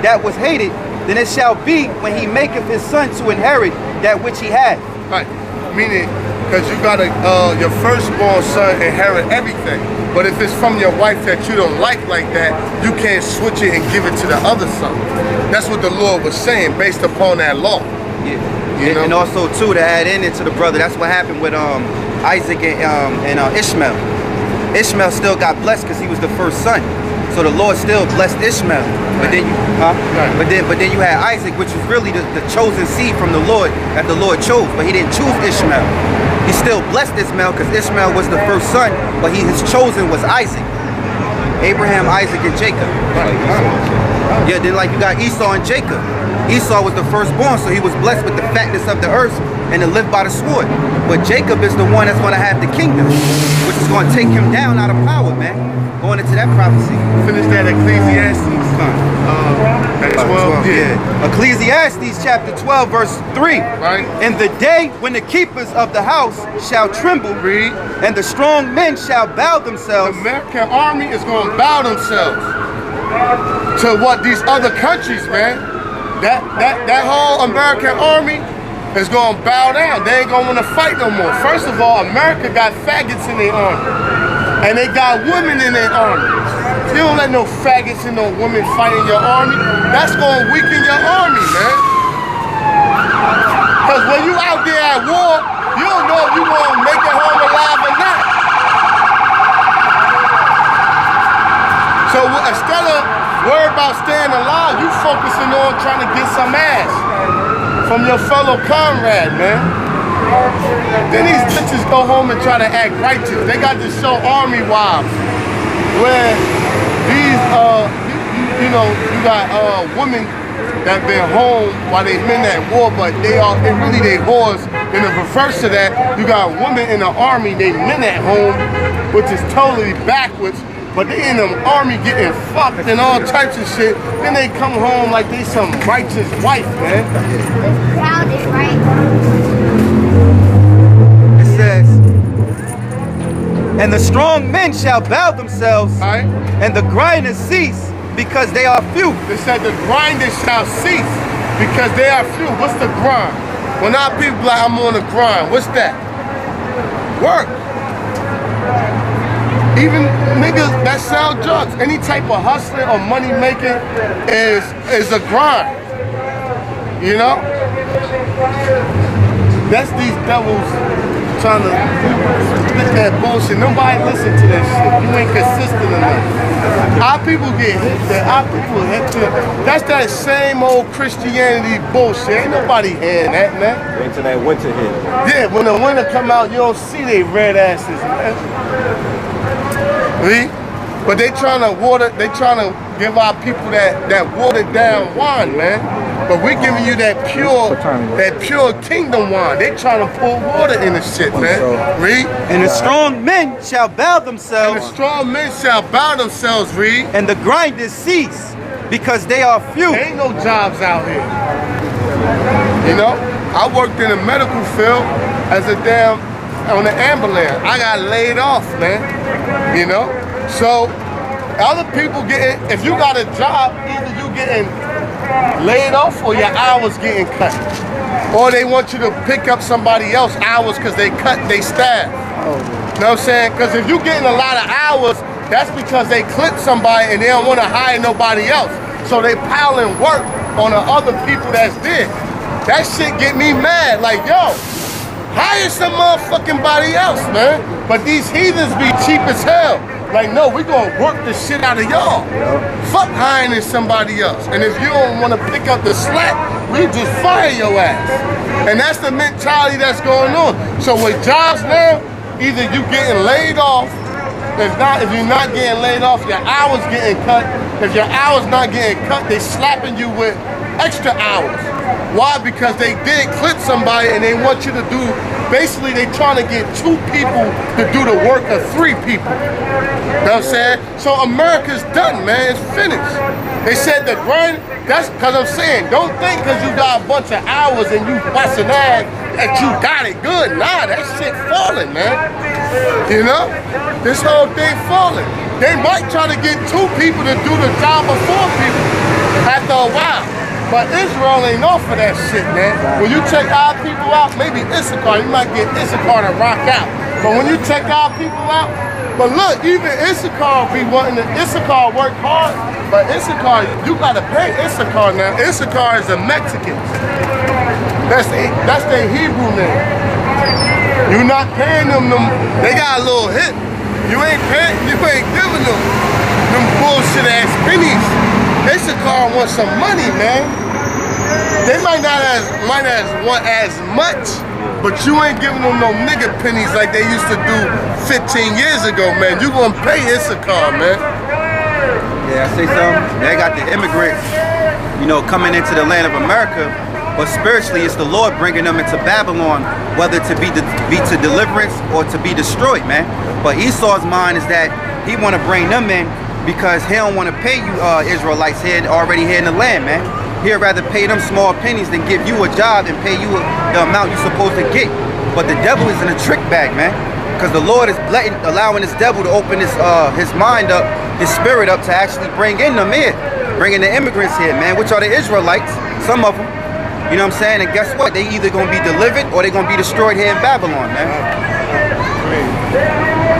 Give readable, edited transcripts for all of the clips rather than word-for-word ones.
that was hated than it shall be when he maketh his son to inherit that which he had. Right. Meaning, because you got your firstborn son inherit everything. But if it's from your wife that you don't like that, you can't switch it and give it to the other son. That's what the Lord was saying based upon that law. Yeah. You know? And also too, to add into the brother, that's what happened with Isaac and Ishmael. Ishmael still got blessed because he was the first son. So the Lord still blessed Ishmael. But then but then you had Isaac, which was really the chosen seed from the Lord that the Lord chose, but he didn't choose Ishmael. He still blessed Ishmael because Ishmael was the first son, but his chosen was Isaac. Abraham, Isaac, and Jacob. Yeah, then like you got Esau and Jacob. Esau was the firstborn, so he was blessed with the fatness of the earth and to live by the sword. But Jacob is the one that's going to have the kingdom, which is going to take him down out of power, man. Going into that prophecy. Finish that Ecclesiastes 12. Yeah. Ecclesiastes chapter 12, verse 3. Right. In the day when the keepers of the house shall tremble, Read. And the strong men shall bow themselves. The American army is going to bow themselves to what these other countries, man. That whole American army is going to bow down. They ain't going to want to fight no more. First of all, America got faggots in their army. And they got women in their army. You don't let no faggots and no women fight in your army. That's going to weaken your army, man. Because when you out there at war, you don't know if you're going to make it home alive or not. So instead of worried about staying alive, you focusing on trying to get some ass from your fellow comrade, man. Then these bitches go home and try to act righteous. They got this show Army Wives, where these, you got women that been home while they men at war, but they really they whores. In the reverse of that, you got women in the army, they men at home, which is totally backwards. But they in the army getting fucked and all types of shit. Then they come home like they some righteous wife, man. Proud is right. It says, and the strong men shall bow themselves, Right. and the grinders cease, because they are few. They said the grinders shall cease because they are few. What's the grind? When our people like, I'm on the grind, what's that? Work. Even niggas that sell drugs, any type of hustling or money making is a grind. You know? That's these devils trying to spit that bullshit. Nobody listen to that shit. You ain't consistent enough. Our people get hit there. Our people hit there. That's that same old Christianity bullshit. Ain't nobody hearing that, man. Wait till that winter hit. Yeah, when the winter come out, you don't see they red asses, man. But they trying to give our people that watered down wine, man. But we giving you that pure kingdom wine. They trying to pour water in the shit, man. Read. And the strong men shall bow themselves. And the strong men shall bow themselves, read. And the grinders cease, because they are few. There ain't no jobs out here. You know, I worked in the medical field as a on the ambulance. I got laid off, man. You know? So, other people getting, if you got a job, either you getting laid off or your hours getting cut. Or they want you to pick up somebody else's hours because they cut their staff. You know what I'm saying? Because if you getting a lot of hours, that's because they clipped somebody and they don't want to hire nobody else. So they piling work on the other people that's there. That shit get me mad. Like, yo, hire some motherfucking body else, man. But these heathens be cheap as hell. Like, no, we gonna work the shit out of y'all. Fuck hiring somebody else. And if you don't wanna pick up the slack, we just fire your ass. And that's the mentality that's going on. So with jobs now, either you getting laid off. If you're not getting laid off, your hours getting cut. If your hours not getting cut, they slapping you with extra hours. Why? Because they did clip somebody and they want you to do, basically they trying to get 2 people to do the work of 3 people. You know what I'm saying? So America's done, man, it's finished. They said the grind, that's because I'm saying, don't think because you got a bunch of hours and you busting ass that you got it good. Nah, that shit falling, man. You know? This whole thing falling. They might try to get 2 people to do the job of 4 people. After a while, But Israel ain't off for that shit, man. When you take our people out, maybe Issachar, you might get Issachar to rock out. But when you take our people out, but look, even Issachar be wanting to, Issachar work hard, but Issachar, you gotta pay Issachar now. Issachar is the Mexicans. That's their Hebrew name. You not paying them, they got a little hit. You ain't paying, you ain't giving them bullshit ass pennies. Issachar wants some money, man. They might not want as much, but you ain't giving them no nigga pennies like they used to do 15 years ago, man. You gonna pay Issachar, man. Yeah, I say something. They got the immigrants, you know, coming into the land of America, but spiritually it's the Lord bringing them into Babylon, whether to be to deliverance or to be destroyed, man. But Esau's mind is that he want to bring them in because he don't want to pay you Israelites already here in the land, man. He'd rather pay them small pennies than give you a job and pay you the amount you're supposed to get. But the devil is in a trick bag, man. Because the Lord is allowing this devil to open his mind up, his spirit up to actually bring in them here. Bringing the immigrants here, man, which are the Israelites, some of them. You know what I'm saying? And guess what? They either going to be delivered or they're going to be destroyed here in Babylon, man.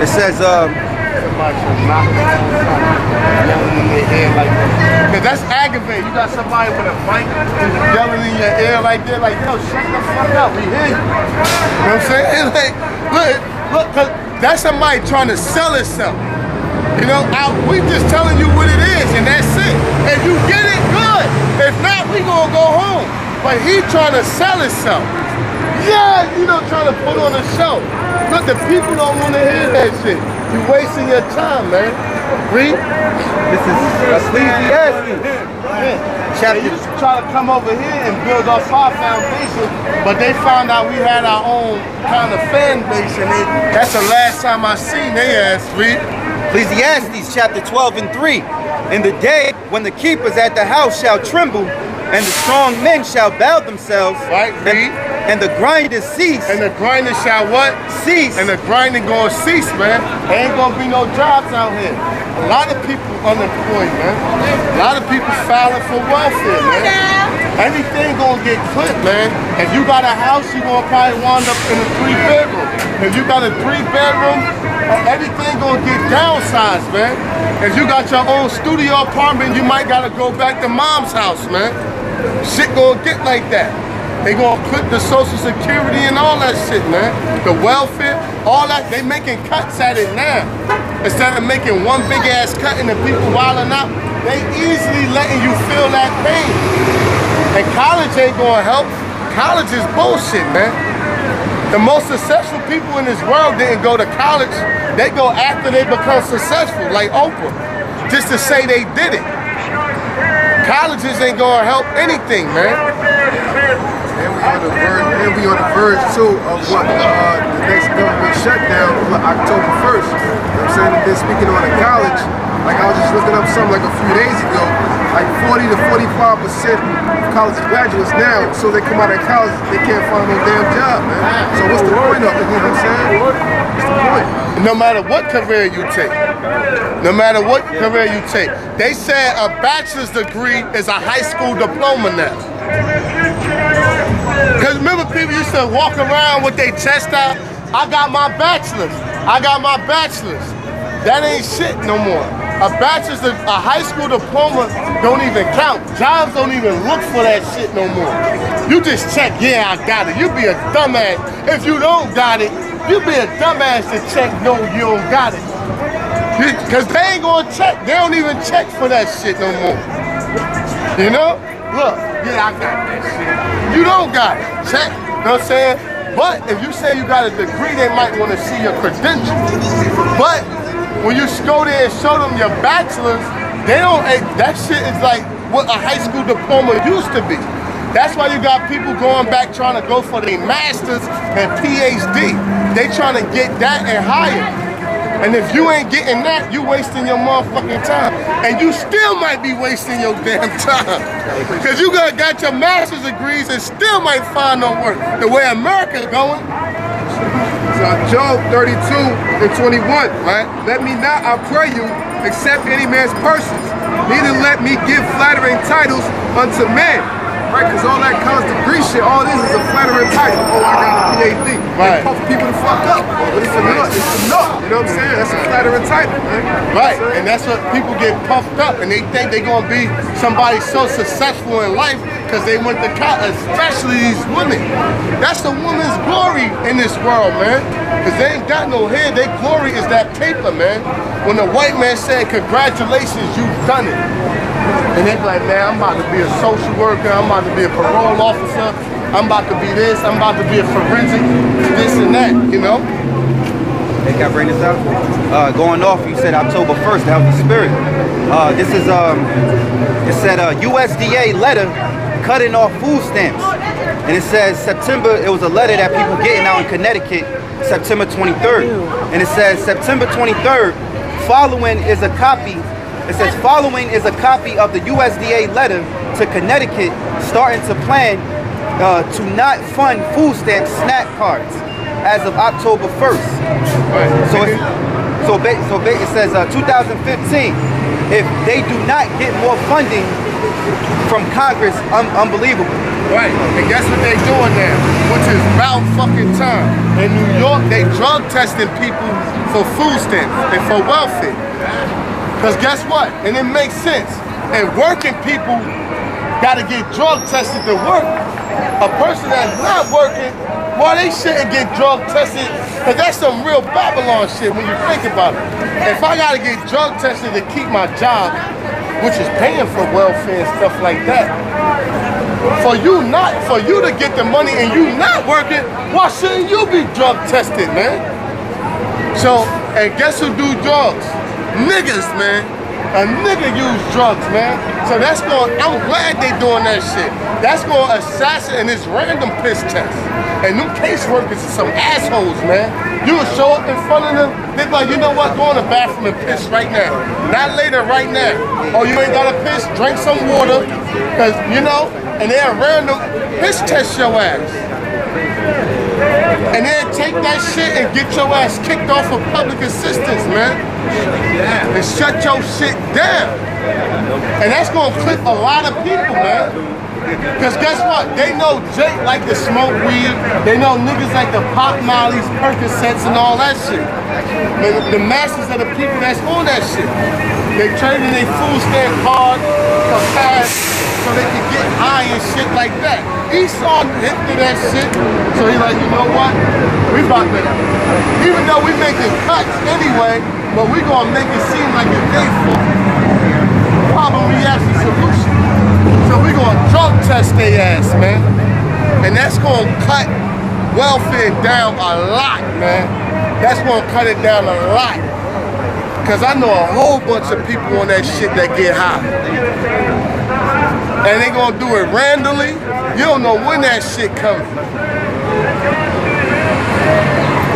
It says, somebody should knock them yelling in their ear like that. Because that's aggravating. You got somebody with a mic yelling in your ear like that, like, yo, shut the fuck up, we hear you. You know what I'm saying? Like, look, cause that's somebody trying to sell itself. You know, we just telling you what it is, and that's it. If you get it, good. If not, we gonna go home. But he trying to sell himself. Yeah, you know, trying to put on a show. Look, the people don't want to hear that shit. You wasting your time, man. Read. this is Ecclesiastes. They used to try to come over here and build up our foundation, but they found out we had our own kind of fan base, and that's the last time I seen they ass. Read. Ecclesiastes chapter 12 and 3. In the day when the keepers at the house shall tremble, and the strong men shall bow themselves, Right, read. and the grinders cease. And the grinding shall what? Cease. And the grinding gonna cease, man. There ain't gonna be no jobs out here. A lot of people unemployed, man. A lot of people filing for welfare, man. Everything gonna get clipped, man. If you got a house, you gonna probably wind up in a 3-bedroom. If you got a 3-bedroom, everything gonna get downsized, man. If you got your own studio apartment, you might gotta go back to mom's house, man. Shit gonna get like that. They gonna clip the Social Security and all that shit, man. The welfare, all that, they making cuts at it now. Instead of making one big ass cut and the people wilding out, they easily letting you feel that pain. And college ain't gonna help. College is bullshit, man. The most successful people in this world didn't go to college. They go after they become successful, like Oprah, just to say they did it. Colleges ain't gonna help anything, man. And we on the verge too of what the next government shutdown October 1st. You know what I'm saying? I've been speaking on a college. Like I was just looking up something like a few days ago. Like 40 to 45% of college graduates now, so they come out of college, they can't find no damn job, man. So what's the point of it? You know what I'm saying? What's the point? No matter what career you take, they said a bachelor's degree is a high school diploma now. Because remember, people used to walk around with their chest out. I got my bachelor's. That ain't shit no more. A high school diploma don't even count. Jobs don't even look for that shit no more. You just check, yeah, I got it. You be a dumbass if you don't got it. You be a dumbass to check, no, you don't got it. Because they ain't gonna check. They don't even check for that shit no more. You know? Look, yeah, I got that shit. You don't got it. Check. You know what I'm saying? But if you say you got a degree, they might want to see your credentials. But when you go there and show them your bachelor's, they don't, that shit is like what a high school diploma used to be. That's why you got people going back trying to go for their master's and PhD. They trying to get that and higher. And if you ain't getting that, you wasting your motherfucking time. And you still might be wasting your damn time. Because you got your master's degrees and still might find no work. The way America's going. So Job 32 and 21, right? Let me not, I pray you, accept any man's persons. Neither let me give flattering titles unto men. Right, because all that college degree shit, all this is a flattering title. Oh, I got a PhD. Right. They puff people the fuck up. But it's enough. It's enough. You know what I'm saying? That's a flattering title, man. Right, and that's what people get puffed up, and they think they're gonna be somebody so successful in life because they went to college, especially these women. That's the woman's glory in this world, man. Because they ain't got no hair, their glory is that paper, man. When the white man said, congratulations, you've done it. And they be like, man, I'm about to be a social worker, I'm about to be a parole officer, I'm about to be this, I'm about to be a forensic, this and that, you know? Hey, can I bring this up? Going off, you said October 1st, that was the spirit. This is, it said USDA letter cutting off food stamps. And it says September, it was a letter that people getting out in Connecticut, September 23rd. And it says September 23rd, following is a copy. It says following is a copy of the USDA letter to Connecticut starting to plan to not fund food stamp snack cards as of October 1st. Right. So it says 2015, if they do not get more funding from Congress, unbelievable. Right, and guess what they doing now? Which is about fucking time. In New York, they drug testing people for food stamps and for welfare. Because guess what? And it makes sense. And working people gotta get drug tested to work. A person that's not working, well, they shouldn't get drug tested, because that's some real Babylon shit when you think about it. If I gotta get drug tested to keep my job, which is paying for welfare and stuff like that, for you to get the money and you not working, why shouldn't you be drug tested, man? So, and guess who do drugs? Niggas, man. A nigga use drugs, man. So that's I'm glad they doing that shit. That's gonna assassinate this random piss test. And them caseworkers are some assholes, man. You will show up in front of them, they're like, you know what, go in the bathroom and piss right now. Not later, right now. Oh, you ain't gotta piss, drink some water, cause you know, and they'll random piss test your ass. And then take that shit and get your ass kicked off of public assistance, man. And shut your shit down. And that's gonna clip a lot of people, man. Because guess what? They know Jake like to smoke weed. They know niggas like to pop mollies, Percocets, and all that shit. The masses of the people that's on that shit. They trading their food stamp card for cash so they can get high and shit like that. Esau hit to that shit. So he's like, you know what? We about to, even though we making cuts anyway, but we gonna make it seem like it's their fault. Problem reaction solution. So we gonna drug test their ass, man. And that's gonna cut welfare down a lot, man. That's gonna cut it down a lot. Cause I know a whole bunch of people on that shit that get high. And they gonna do it randomly. You don't know when that shit coming.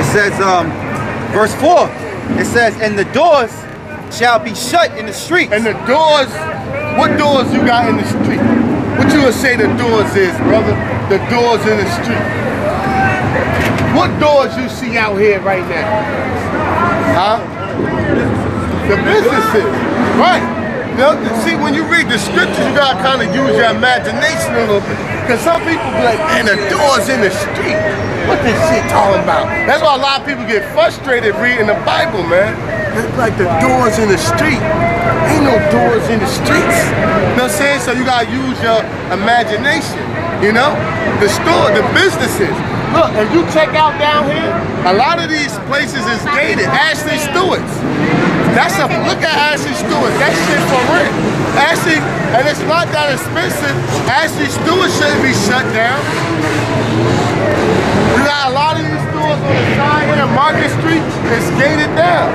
It says, verse 4, it says, and the doors shall be shut in the street. And the doors, what doors you got in the street? What you gonna say the doors is, brother? The doors in the street. What doors you see out here right now? Huh? The businesses, right. See, when you read the scriptures, you gotta kind of use your imagination a little bit. Because some people be like, man, the doors in the street. What this shit talking about? That's why a lot of people get frustrated reading the Bible, man. It's like the doors in the street. Ain't no doors in the streets. You know what I'm saying? So you gotta use your imagination, you know? The store, the businesses. Look, if you check out down here, a lot of these places is gated. Ashley Stewart's. Look at Ashley Stewart. That shit for rent. Ashley, and it's not that expensive. Ashley Stewart shouldn't be shut down. You got a lot of these stores on the side here on Market Street, it's gated down.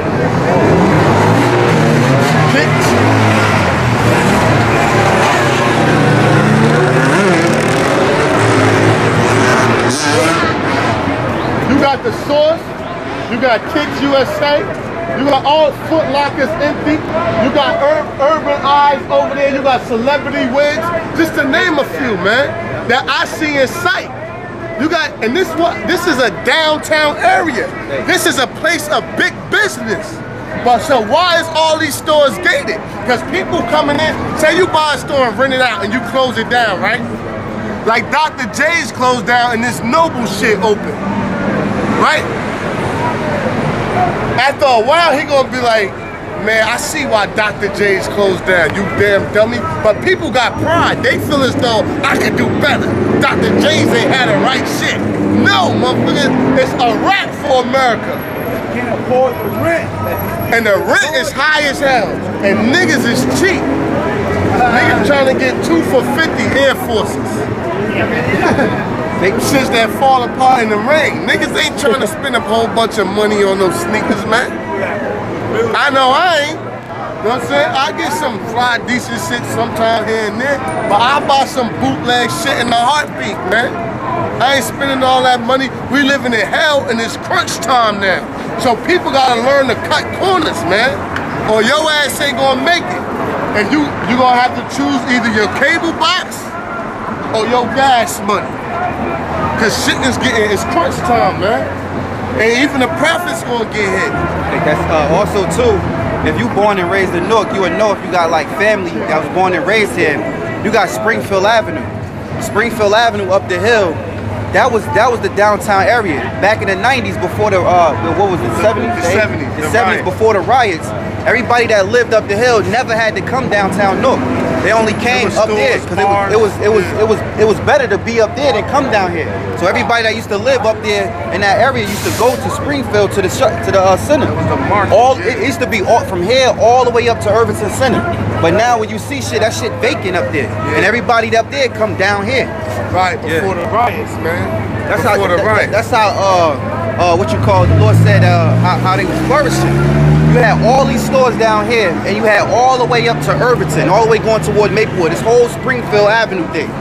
You got the Source, you got Kicks USA, you got all Foot Lockers empty, you got Urban Eyes over there, you got Celebrity Wigs, just to name a few, man, that I see in sight. You got, and this is a downtown area. This is a place of big business. But so why is all these stores gated? Because people coming in, say you buy a store and rent it out and you close it down, right? Like Dr. J's closed down and this Noble shit open, right? After a while, he gonna be like, man, I see why Dr. J's closed down, you damn dummy. But people got pride. They feel as though I can do better. Dr. J's ain't had the right shit. No, motherfucker, it's a wrap for America. Can't afford the rent. And the rent is high as hell. And niggas is cheap. Niggas trying to get 2 for 50 Air Forces. Since that fall apart in the rain. Niggas ain't trying to spend a whole bunch of money on those sneakers, man. I know I ain't. You know what I'm saying? I get some fly, decent shit sometime here and there, but I buy some bootleg shit in a heartbeat, man. I ain't spending all that money. We living in hell and it's crunch time now. So people gotta learn to cut corners, man, or your ass ain't gonna make it. And you gonna have to choose either your cable box or your gas money. Cause shit is it's crunch time, man. And even the profits gonna get hit. That's also too, if you born and raised in Newark, you would know if you got like family that was born and raised here. You got Springfield Avenue. Springfield Avenue up the hill, that was the downtown area. Back in the 90s before the what was it, 70s? The 70s before the riots. Everybody that lived up the hill never had to come downtown Newark. They only came up there because it was better to be up there than come down here. So everybody that used to live up there in that area used to go to Springfield to the center. It used to be from here all the way up to Irvington Center. But now when you see shit, that shit vacant up there, and everybody up there come down here. Right before the riots, man. That's how what you call, the Lord said how they was flourishing. You had all these stores down here, and you had all the way up to Irvington, all the way going toward Maplewood, this whole Springfield Avenue thing.